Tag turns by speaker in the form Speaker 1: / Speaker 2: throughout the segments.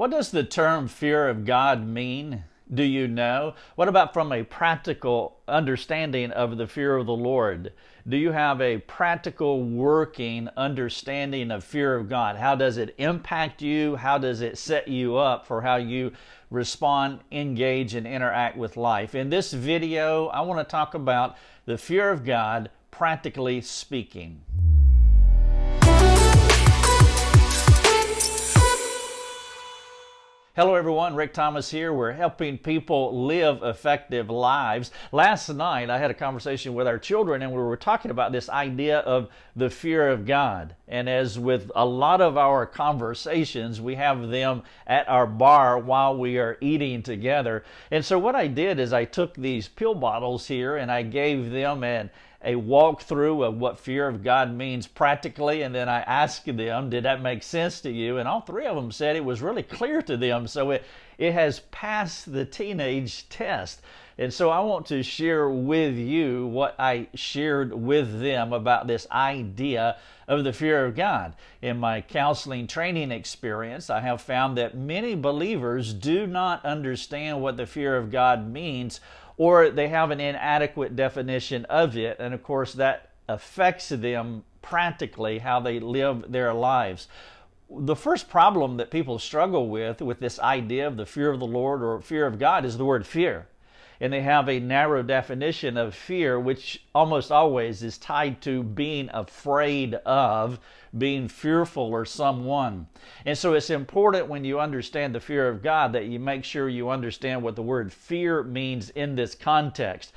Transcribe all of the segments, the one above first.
Speaker 1: What does the term fear of God mean? Do you know? What about from a practical understanding of the fear of the Lord? Do you have a practical working understanding of fear of God? How does it impact you? How does it set you up for how you respond, engage, and interact with life? In this video, I want to talk about the fear of God, practically speaking. Hello everyone, Rick Thomas here. We're helping people live effective lives. Last night I had a conversation with our children and we were talking about this idea of the fear of God. And as with a lot of our conversations, we have them at our bar while we are eating together. And so what I did is I took these pill bottles here and I gave them a walkthrough of what fear of God means practically, and then I asked them, did that make sense to you? And all three of them said it was really clear to them. So it has passed the teenage test. And so I want to share with you what I shared with them about this idea of the fear of God. In my counseling training experience, I have found that many believers do not understand what the fear of God means, or they have an inadequate definition of it. And of course, that affects them practically how they live their lives. The first problem that people struggle with this idea of the fear of the Lord or fear of God is the word fear. And they have a narrow definition of fear, which almost always is tied to being afraid of, being fearful or someone. And so it's important when you understand the fear of God that you make sure you understand what the word fear means in this context.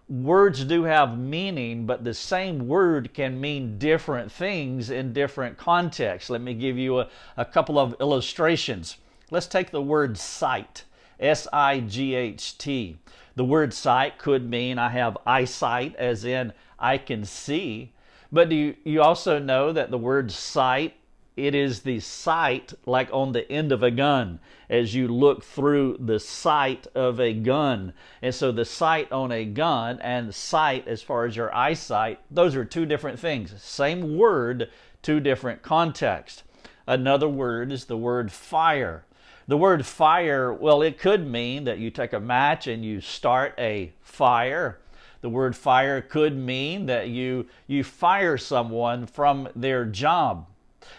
Speaker 1: Words do have meaning, but the same word can mean different things in different contexts. Let me give you a couple of illustrations. Let's take the word sight, S-I-G-H-T. The word sight could mean I have eyesight, as in I can see. But do you also know that the word sight, it is the sight like on the end of a gun, as you look through the sight of a gun. And so the sight on a gun and sight as far as your eyesight, those are two different things. Same word, two different contexts. Another word is the word fire. The word fire, well, it could mean that you take a match and you start a fire. The word fire could mean that you fire someone from their job.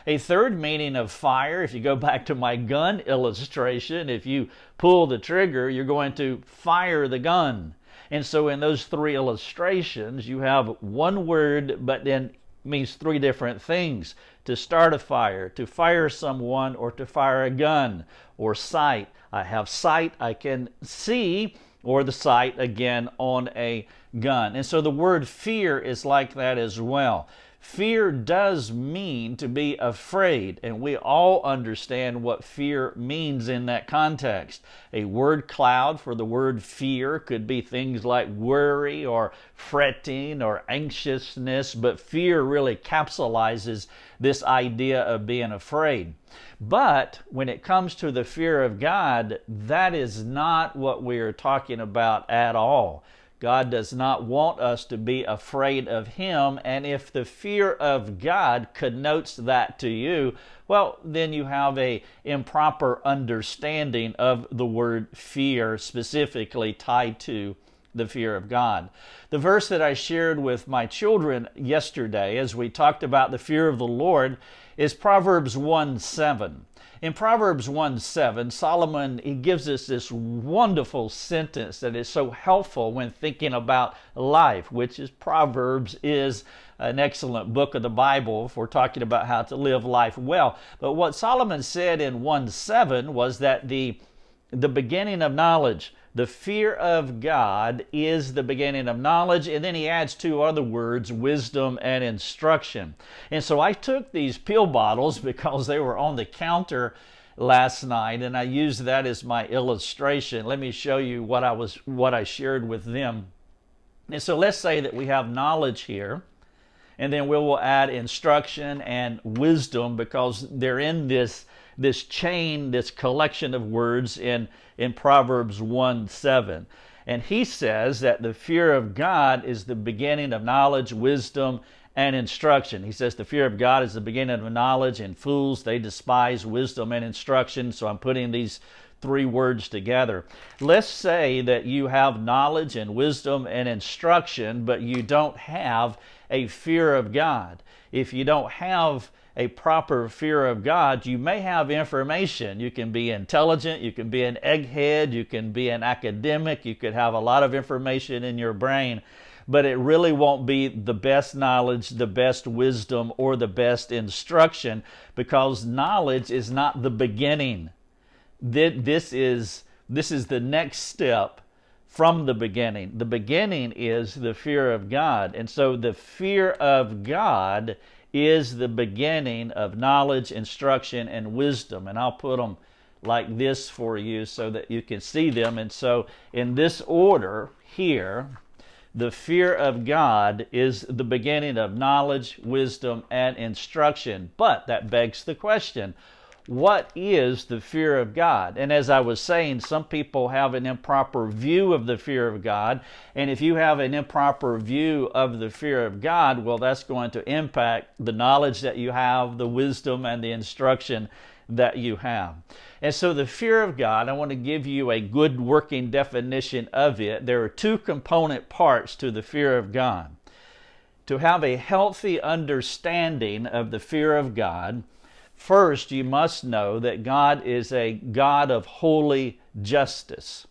Speaker 1: A third meaning of fire, if you go back to my gun illustration, if you pull the trigger, you're going to fire the gun. And so in those three illustrations, you have one word, but then means three different things. To start a fire, to fire someone, or to fire a gun. Or sight. I have sight, I can see, or the sight again on a gun. And so the word fear is like that as well. Fear does mean to be afraid, and we all understand what fear means in that context. A word cloud for the word fear could be things like worry or fretting or anxiousness, but fear really capsulizes this idea of being afraid. But when it comes to the fear of God, that is not what we are talking about at all. God does not want us to be afraid of Him, and if the fear of God connotes that to you, well, then you have an improper understanding of the word fear, specifically tied to the fear of God. The verse that I shared with my children yesterday as we talked about the fear of the Lord is Proverbs 1:7. In Proverbs 1:7, Solomon, he gives us this wonderful sentence that is so helpful when thinking about life, which is Proverbs is an excellent book of the Bible if we're talking about how to live life well. But what Solomon said in 1:7 was that the beginning of knowledge, the fear of God is the beginning of knowledge, and then he adds two other words, wisdom and instruction. And so I took these pill bottles because they were on the counter last night, and I used that as my illustration. Let me show you what I shared with them. And so let's say that we have knowledge here, and then we will add instruction and wisdom because they're in this chain, this collection of words in Proverbs 1:7. And he says that the fear of God is the beginning of knowledge, wisdom, and instruction. He says the fear of God is the beginning of knowledge, and fools, they despise wisdom and instruction. So I'm putting these three words together. Let's say that you have knowledge and wisdom and instruction, but you don't have a fear of God. If you don't have a proper fear of God, you may have information. You can be intelligent, you can be an egghead, you can be an academic, you could have a lot of information in your brain, but it really won't be the best knowledge, the best wisdom, or the best instruction, because knowledge is not the beginning. This is the next step from the beginning. The beginning is the fear of God. And so the fear of God is the beginning of knowledge, instruction, and wisdom. And I'll put them like this for you so that you can see them. And so in this order here, the fear of God is the beginning of knowledge, wisdom, and instruction. But that begs the question, what is the fear of God? And as I was saying, some people have an improper view of the fear of God. And if you have an improper view of the fear of God, well, that's going to impact the knowledge that you have, the wisdom, and the instruction that you have. And so the fear of God, I want to give you a good working definition of it. There are two component parts to the fear of God. To have a healthy understanding of the fear of God, first, you must know that God is a God of holy justice.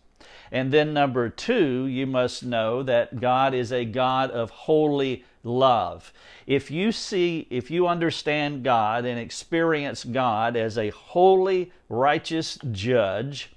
Speaker 1: And then number two, you must know that God is a God of holy love. If you understand God and experience God as a holy, righteous judge,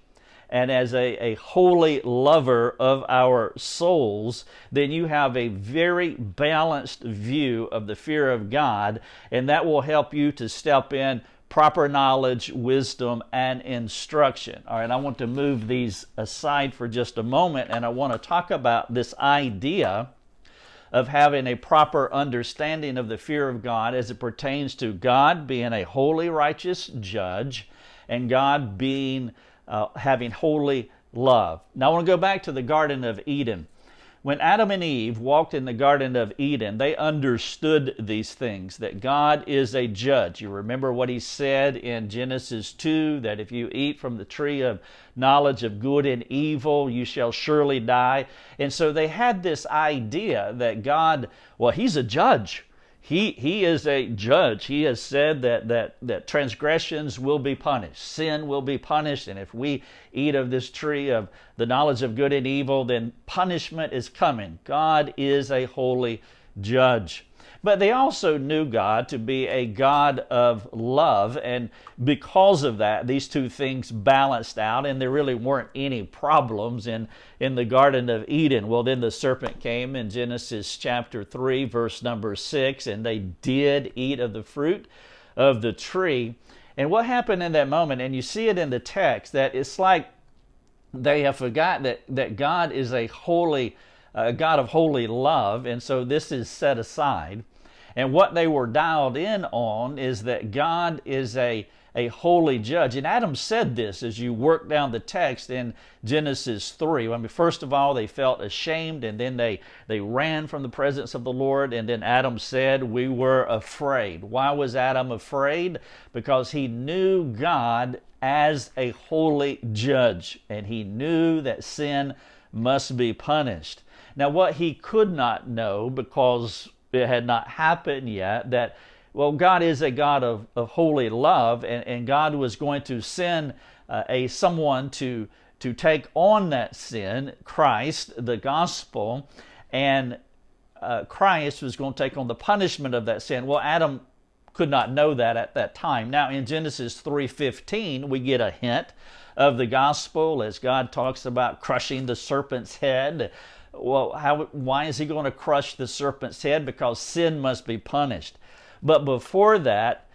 Speaker 1: and as a holy lover of our souls, then you have a very balanced view of the fear of God, and that will help you to step in proper knowledge, wisdom, and instruction. All right, I want to move these aside for just a moment, and I want to talk about this idea of having a proper understanding of the fear of God as it pertains to God being a holy, righteous judge, and God being having holy love. Now I want to go back to the Garden of Eden. When Adam and Eve walked in the Garden of Eden, they understood these things, that God is a judge. You remember what he said in Genesis 2, that if you eat from the tree of knowledge of good and evil, you shall surely die. And so they had this idea that God, well, he's a judge. He is a judge. He has said that transgressions will be punished. Sin will be punished. And if we eat of this tree of the knowledge of good and evil, then punishment is coming. God is a holy judge. But they also knew God to be a God of love, and because of that, these two things balanced out, and there really weren't any problems in the Garden of Eden. Well, then the serpent came in Genesis chapter 3, verse number 6, and they did eat of the fruit of the tree. And what happened in that moment, and you see it in the text, that it's like they have forgotten that God is a God of holy love, and so this is set aside. And what they were dialed in on is that God is a holy judge. And Adam said this as you work down the text in Genesis 3. I mean, first of all, they felt ashamed, and then they ran from the presence of the Lord. And then Adam said, we were afraid. Why was Adam afraid? Because he knew God as a holy judge, and he knew that sin must be punished. Now, what he could not know, because it had not happened yet, that, well, God is a God of holy love, and God was going to send someone to take on that sin, Christ, the gospel, and Christ was going to take on the punishment of that sin. Well, Adam could not know that at that time. Now, in Genesis 3:15, we get a hint of the gospel as God talks about crushing the serpent's head. Well, why is he going to crush the serpent's head? Because sin must be punished. But before that,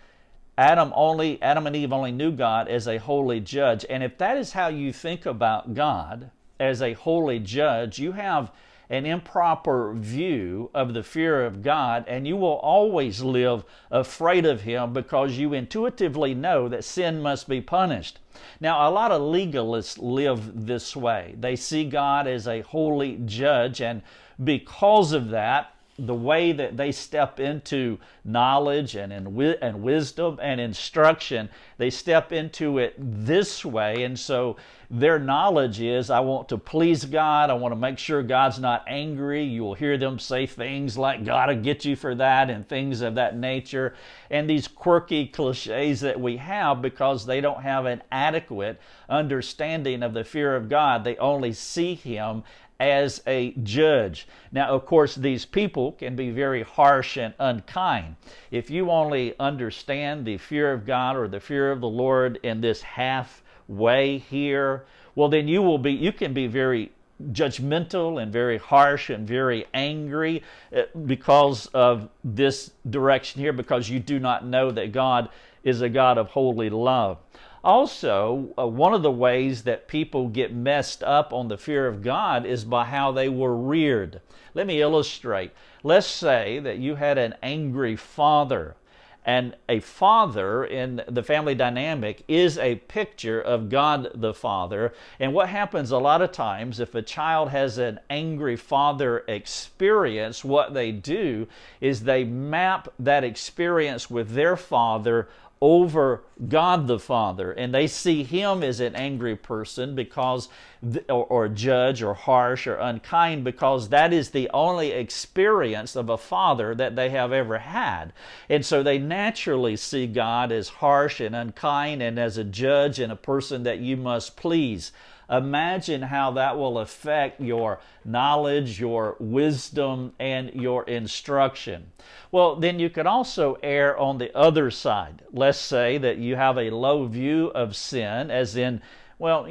Speaker 1: Adam and Eve only knew God as a holy judge. And if that is how you think about God as a holy judge, you have an improper view of the fear of God, and you will always live afraid of him because you intuitively know that sin must be punished. Now, a lot of legalists live this way. They see God as a holy judge, and because of that, the way that they step into knowledge and wisdom and instruction, they step into it this way. And so their knowledge is, I want to please God. I want to make sure God's not angry. You will hear them say things like, God will get you for that, and things of that nature. And these quirky cliches that we have because they don't have an adequate understanding of the fear of God. They only see Him as a judge. Now, of course, these people can be very harsh and unkind. If you only understand the fear of God or the fear of the Lord in this halfway here, well, then you can be very judgmental and very harsh and very angry because of this direction here, because you do not know that God is a God of holy love. Also, one of the ways that people get messed up on the fear of God is by how they were reared. Let me illustrate. Let's say that you had an angry father, and a father in the family dynamic is a picture of God the Father. And what happens a lot of times, if a child has an angry father experience, what they do is they map that experience with their father over God the Father, and they see Him as an angry person because, or judge, or harsh, or unkind, because that is the only experience of a father that they have ever had. And so they naturally see God as harsh and unkind and as a judge and a person that you must please. Imagine how that will affect your knowledge, your wisdom, and your instruction. Well, then you could also err on the other side. Let's say that you have a low view of sin, as in, well,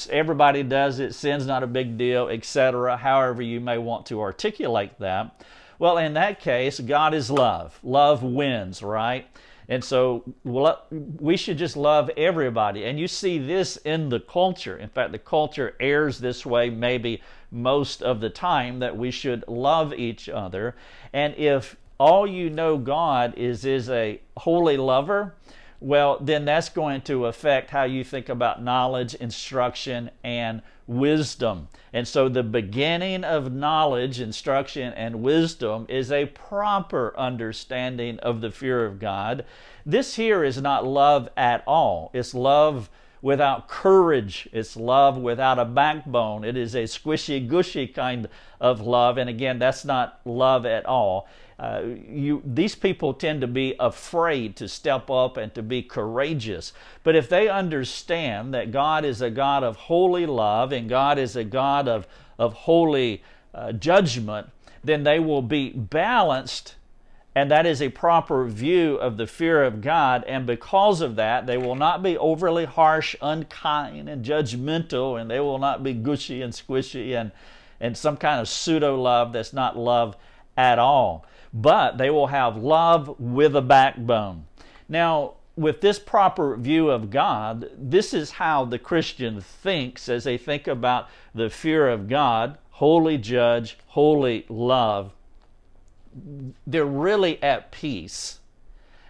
Speaker 1: everybody does it, sin's not a big deal, etc., however you may want to articulate that. Well, in that case, God is love. Love wins, right? And so we should just love everybody. And you see this in the culture. In fact, the culture errs this way maybe most of the time, that we should love each other. And if all you know God is a holy lover, well, then that's going to affect how you think about knowledge, instruction, and wisdom. And so the beginning of knowledge, instruction, and wisdom is a proper understanding of the fear of God. This here is not love at all. It's love without courage. It's love without a backbone. It is a squishy-gushy kind of love. And again, that's not love at all. These people tend to be afraid to step up and to be courageous. But if they understand that God is a God of holy love and God is a God of holy judgment, then they will be balanced, and that is a proper view of the fear of God. And because of that, they will not be overly harsh, unkind, and judgmental, and they will not be gushy and squishy and some kind of pseudo-love that's not love at all. But they will have love with a backbone. Now, with this proper view of God, this is how the Christian thinks as they think about the fear of God, holy judge, holy love. They're really at peace.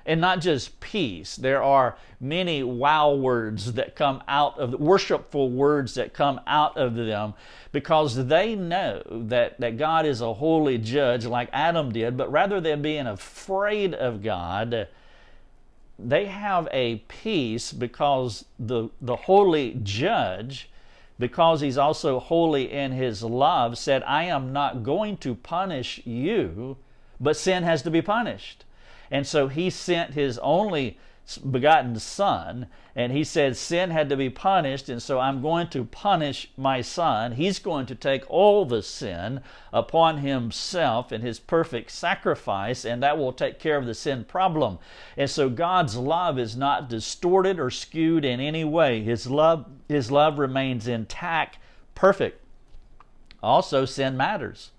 Speaker 1: And not just peace. There are many wow words that come out of worshipful words that come out of them, because they know that God is a holy judge like Adam did, but rather than being afraid of God, they have a peace because the holy judge, because He's also holy in His love, said, I am not going to punish you, but sin has to be punished. And so He sent His only begotten Son, and He said sin had to be punished, and so I'm going to punish my Son. He's going to take all the sin upon Himself in His perfect sacrifice, and that will take care of the sin problem. And so God's love is not distorted or skewed in any way. His love remains intact, perfect. Also, sin matters.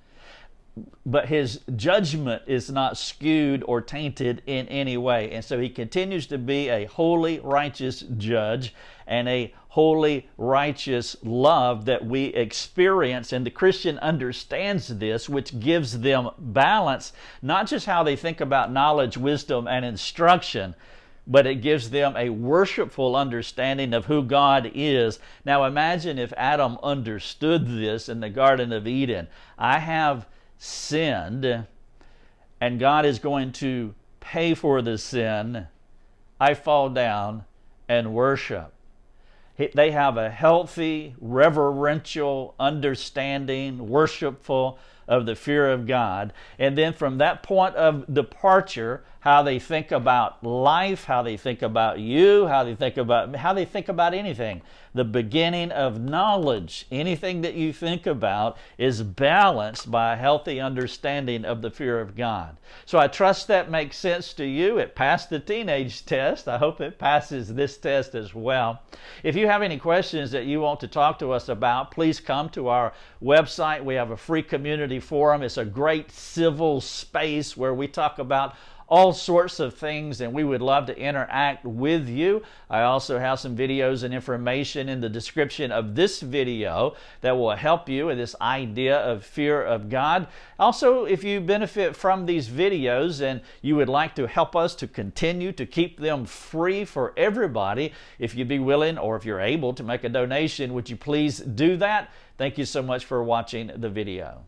Speaker 1: But His judgment is not skewed or tainted in any way. And so He continues to be a holy, righteous judge and a holy, righteous love that we experience. And the Christian understands this, which gives them balance, not just how they think about knowledge, wisdom, and instruction, but it gives them a worshipful understanding of who God is. Now imagine if Adam understood this in the Garden of Eden. I have sinned and God is going to pay for the sin, I fall down and worship. They have a healthy, reverential understanding, worshipful of the fear of God. And then from that point of departure, how they think about life, how they think about you, how they think about anything. The beginning of knowledge, anything that you think about, is balanced by a healthy understanding of the fear of God. So I trust that makes sense to you. It passed the teenage test. I hope it passes this test as well. If you have any questions that you want to talk to us about, please come to our website. We have a free community forum. It's a great civil space where we talk about all sorts of things, and we would love to interact with you. I also have some videos and information in the description of this video that will help you with this idea of fear of God. Also, if you benefit from these videos and you would like to help us to continue to keep them free for everybody, if you'd be willing or if you're able to make a donation, would you please do that? Thank you so much for watching the video.